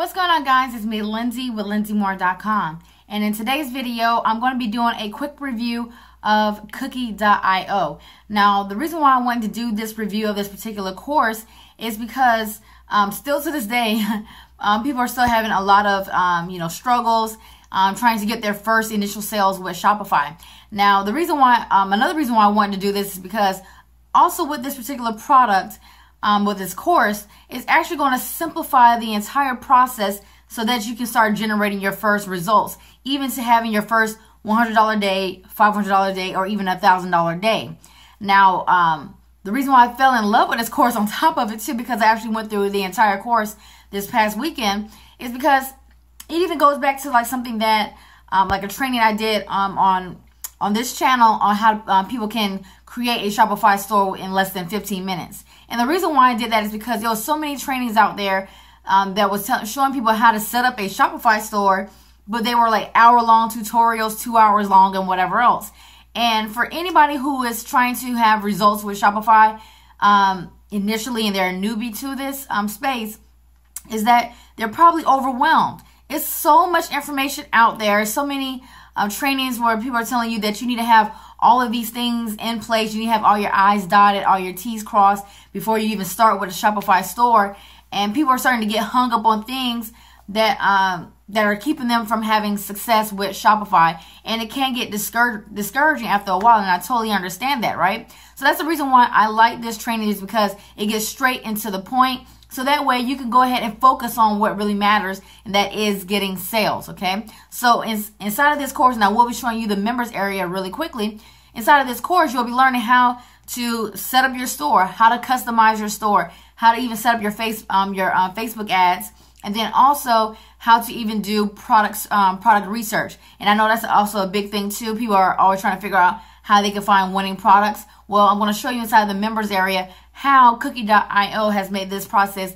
What's going on, guys? It's me, Lindsay, with LindsayMoore.com. And in today's video, I'm going to be doing a quick review of Cookieio. Now, the reason why I wanted to do this review of this particular course is because still to this day, people are still having a lot of struggles trying to get their first initial sales with Shopify. Now, the reason why, another reason why I wanted to do this is because also with this particular product, with this course, it's actually going to simplify the entire process so that you can start generating your first results, even to having your first $100 day, $500 day, or even $1,000 day. Now, the reason why I fell in love with this course on top of it too, because I actually went through the entire course this past weekend, is because it even goes back to like something that, like a training I did on this channel on how people can create a Shopify store in less than 15 minutes. And the reason why I did that is because there was so many trainings out there that was showing people how to set up a Shopify store, but they were like hour-long tutorials, 2 hours long, and whatever else. And for anybody who is trying to have results with Shopify initially, and they're a newbie to this space, is that they're probably overwhelmed. It's so much information out there, so many trainings where people are telling you that you need to have all of these things in place. You need to have all your I's dotted, all your T's crossed before you even start with a Shopify store. And people are starting to get hung up on things that are keeping them from having success with Shopify. And it can get discouraging after a while, and I totally understand that, right? So that's the reason why I like this training, is because it gets straight into the point. So that way you can go ahead and focus on what really matters, and that is getting sales, okay? So inside of this course, and I will be showing you the members area really quickly. Inside of this course, you'll be learning how to set up your store, how to customize your store, how to even set up your Facebook ads, and then also how to even do product research. And I know that's also a big thing too. People are always trying to figure out how they can find winning products. Well, I'm going to show you inside the members area how Cookieio has made this process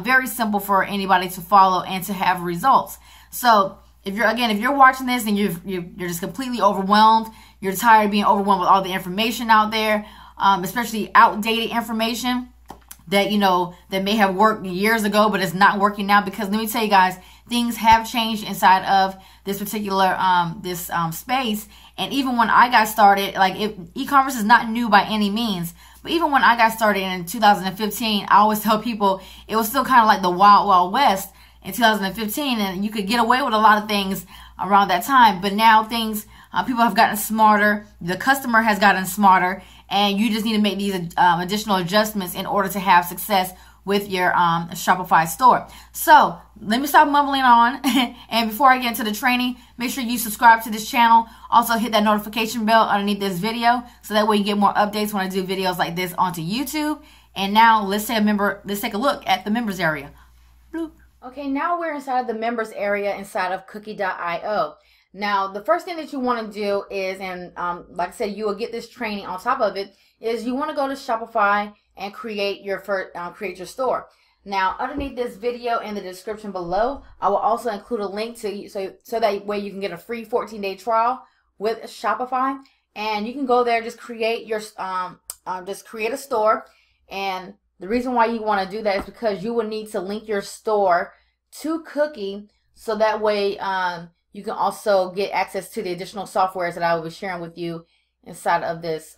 very simple for anybody to follow and to have results. So if you're watching this and you're just completely overwhelmed, you're tired of being overwhelmed with all the information out there, especially outdated information that that may have worked years ago, but it's not working now. Because let me tell you guys, things have changed inside of this particular space. And even when I got started, like, e-commerce is not new by any means, but even when I got started in 2015, I always tell people it was still kind of like the wild, wild west in 2015, and you could get away with a lot of things around that time. But now things, people have gotten smarter, the customer has gotten smarter, and you just need to make these additional adjustments in order to have success with your Shopify store. So let me stop mumbling on. And before I get into the training, make sure you subscribe to this channel. Also hit that notification bell underneath this video, so that way you get more updates when I do videos like this onto YouTube. And now let's take a look at the members area. Bloop. Okay, now we're inside the members area inside of Cookieio. Now, the first thing that you want to do is, and like I said, you will get this training on top of it, is you want to go to Shopify and create your store. Now, underneath this video in the description below, I will also include a link to so that way you can get a free 14-day trial with Shopify, and you can go there, just create your create a store. And the reason why you want to do that is because you will need to link your store to Cookie, so that way you can also get access to the additional softwares that I will be sharing with you inside of this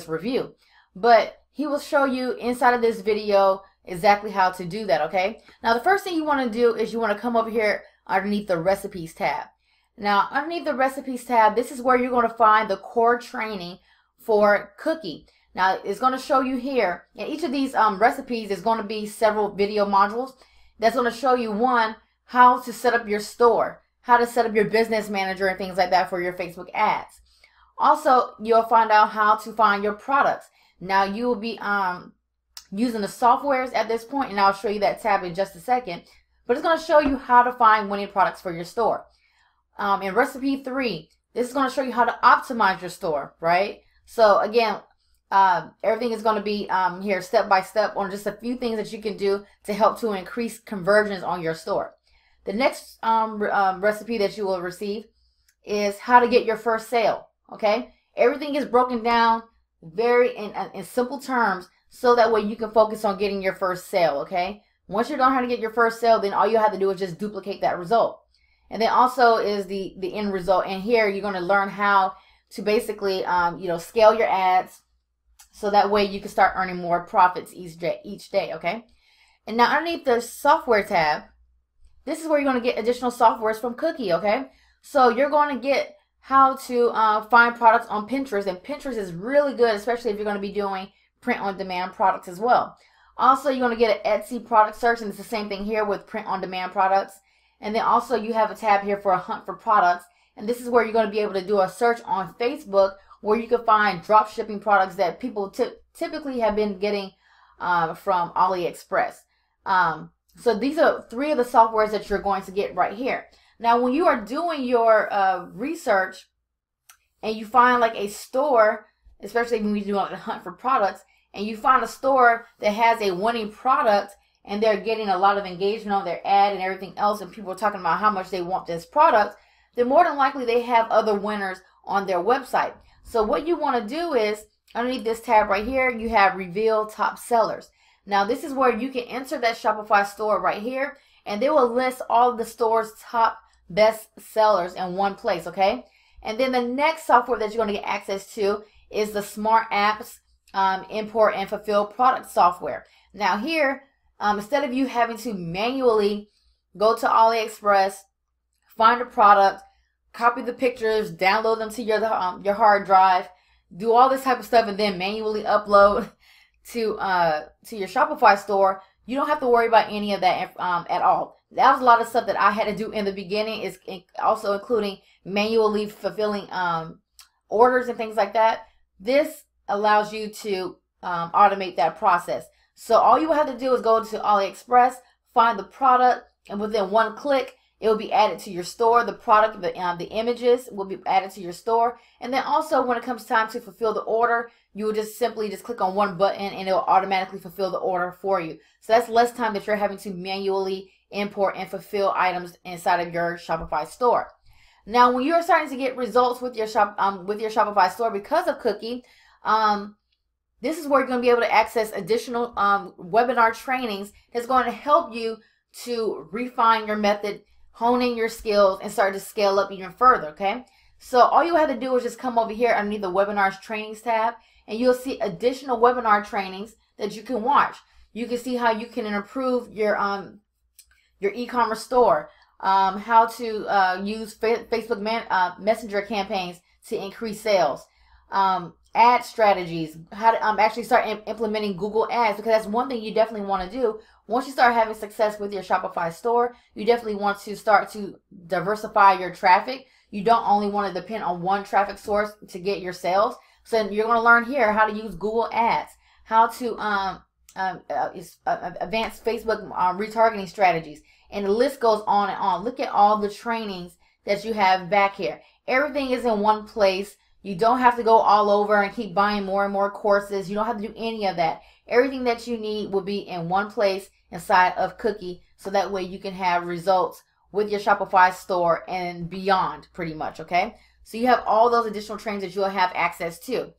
review. But he will show you inside of this video exactly how to do that, okay? Now, the first thing you want to do is you want to come over here underneath the recipes tab. Now, underneath the recipes tab, this is where you're going to find the core training for Cookie. Now, it's going to show you here, and each of these recipes is going to be several video modules that's going to show you, one, how to set up your store, how to set up your business manager and things like that for your Facebook ads. Also, you'll find out how to find your products. Now, you will be using the softwares at this point, and I'll show you that tab in just a second. But it's going to show you how to find winning products for your store. In recipe 3, this is going to show you how to optimize your store, right? So again, everything is going to be here step by step on just a few things that you can do to help to increase conversions on your store. The next recipe that you will receive is how to get your first sale. Okay, everything is broken down very in simple terms, so that way you can focus on getting your first sale. Okay, Once you learn how to get your first sale, then all you have to do is just duplicate that result. And then also is the end result. And here you're going to learn how to basically, scale your ads so that way you can start earning more profits each day, okay? And now underneath the software tab, this is where you're going to get additional softwares from Cookieio, okay? So you're going to get how to find products on Pinterest. And Pinterest is really good, especially if you're going to be doing print-on-demand products as well. Also, you're going to get an Etsy product search, and it's the same thing here with print-on-demand products. And then also you have a tab here for a hunt for products. And this is where you're going to be able to do a search on Facebook where you can find drop shipping products that people typically have been getting from AliExpress. So these are 3 of the softwares that you're going to get right here. Now, when you are doing your research and you find like a store, especially when you're doing a hunt for products, and you find a store that has a winning product and they're getting a lot of engagement on their ad and everything else, and people are talking about how much they want this product, then more than likely they have other winners on their website. So what you want to do is, underneath this tab right here, you have Reveal Top Sellers. Now this is where you can enter that Shopify store right here, and they will list all of the store's top best sellers in one place, okay? And then the next software that you're going to get access to is the Smart Apps Import and Fulfill product software. Now here, instead of you having to manually go to AliExpress, find a product, copy the pictures, download them to your hard drive, do all this type of stuff, and then manually upload to your Shopify store, you don't have to worry about any of that at all. That was a lot of stuff that I had to do in the beginning, is also including manually fulfilling orders and things like that. This allows you to automate that process. So all you have to do is go to AliExpress, find the product, and within one click, it will be added to your store. The product, the images will be added to your store. And then also when it comes time to fulfill the order, you will just simply click on one button and it will automatically fulfill the order for you. So that's less time that you're having to manually import and fulfill items inside of your Shopify store. Now, when you're starting to get results with your Shopify store because of Cookie, this is where you're going to be able to access additional webinar trainings that's going to help you to refine your method, hone in your skills, and start to scale up even further, okay? So all you have to do is just come over here underneath the Webinars Trainings tab, and you'll see additional webinar trainings that you can watch. You can see how you can improve your e-commerce store, how to use Facebook Messenger campaigns to increase sales, ad strategies, how to actually start implementing Google Ads, because that's one thing you definitely want to do. Once you start having success with your Shopify store, you definitely want to start to diversify your traffic. You don't only want to depend on one traffic source to get your sales. So you're going to learn here how to use Google Ads, how to advance Facebook retargeting strategies, and the list goes on and on. Look at all the trainings that you have back here. Everything is in one place. You don't have to go all over and keep buying more and more courses. You don't have to do any of that. Everything that you need will be in one place inside of Cookie, so that way you can have results with your Shopify store and beyond, pretty much, okay? So you have all those additional trainings that you'll have access to.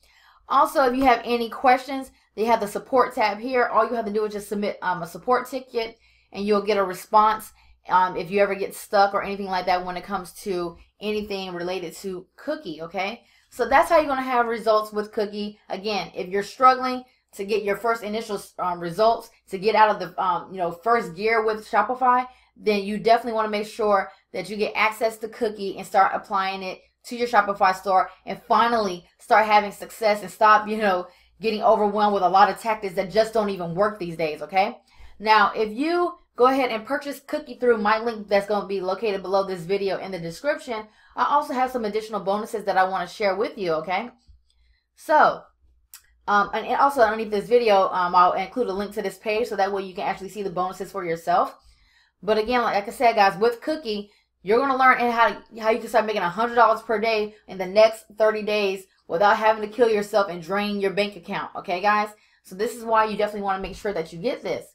Also, if you have any questions, they have the support tab here. All you have to do is just submit a support ticket, and you'll get a response if you ever get stuck or anything like that when it comes to anything related to Cookie, okay? So that's how you're going to have results with Cookie. Again, if you're struggling to get your first initial results, to get out of the first gear with Shopify, then you definitely want to make sure that you get access to Cookie and start applying it to your Shopify store, and finally start having success and stop, getting overwhelmed with a lot of tactics that just don't even work these days, okay? Now, if you go ahead and purchase Cookie through my link that's going to be located below this video in the description, I also have some additional bonuses that I want to share with you, okay? So, and also underneath this video, I'll include a link to this page so that way you can actually see the bonuses for yourself. But again, like I said, guys, with Cookie, you're going to learn how you can start making $100 per day in the next 30 days without having to kill yourself and drain your bank account, okay, guys? So this is why you definitely want to make sure that you get this.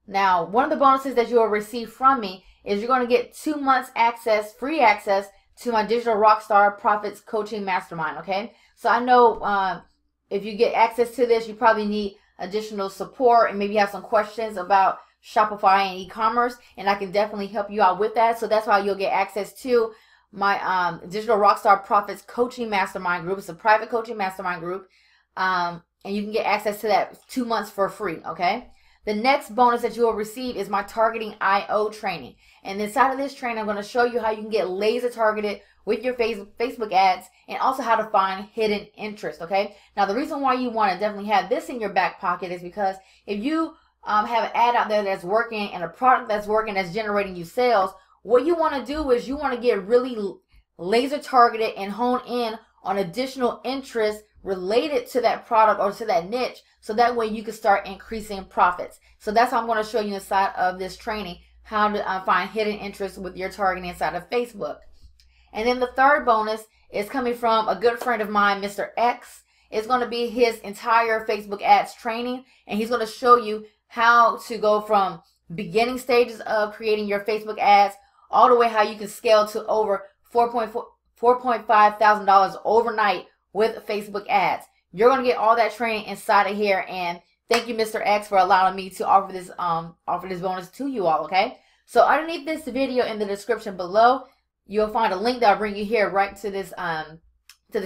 Now, one of the bonuses that you will receive from me is you're going to get 2 months access, free access to my Digital Rockstar Profits Coaching Mastermind, okay? So I know if you get access to this, you probably need additional support and maybe have some questions about Shopify and e-commerce, and I can definitely help you out with that. So that's why you'll get access to my Digital Rockstar Profits Coaching Mastermind group. It's a private coaching mastermind group, and you can get access to that 2 months for free, okay? The next bonus that you will receive is my Targeting IO training. And inside of this training, I'm going to show you how you can get laser targeted with your Facebook ads, and also how to find hidden interest, okay? Now, the reason why you want to definitely have this in your back pocket is because if you have an ad out there that's working and a product that's working that's generating you sales, what you want to do is you want to get really laser targeted and hone in on additional interest related to that product or to that niche, so that way you can start increasing profits. So that's how I'm going to show you inside of this training, how to find hidden interest with your targeting inside of Facebook. And then the third bonus is coming from a good friend of mine, Mr. X. It's going to be his entire Facebook ads training, and he's going to show you how to go from beginning stages of creating your Facebook ads all the way how you can scale to over $4.5 thousand overnight with Facebook ads. You're going to get all that training inside of here, and thank you, Mr. X, for allowing me to offer this bonus to you all, okay? So underneath this video in the description below, you'll find a link that will bring you here right to this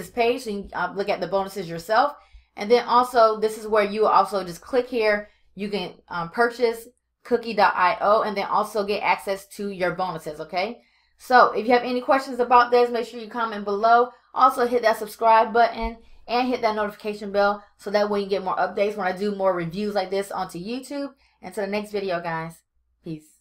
page, so you can look at the bonuses yourself. And then also, this is where you also just click here. You can purchase Cookieio and then also get access to your bonuses, okay? So if you have any questions about this, make sure you comment below. Also hit that subscribe button and hit that notification bell, so that way you get more updates when I do more reviews like this onto YouTube. Until the next video, guys. Peace.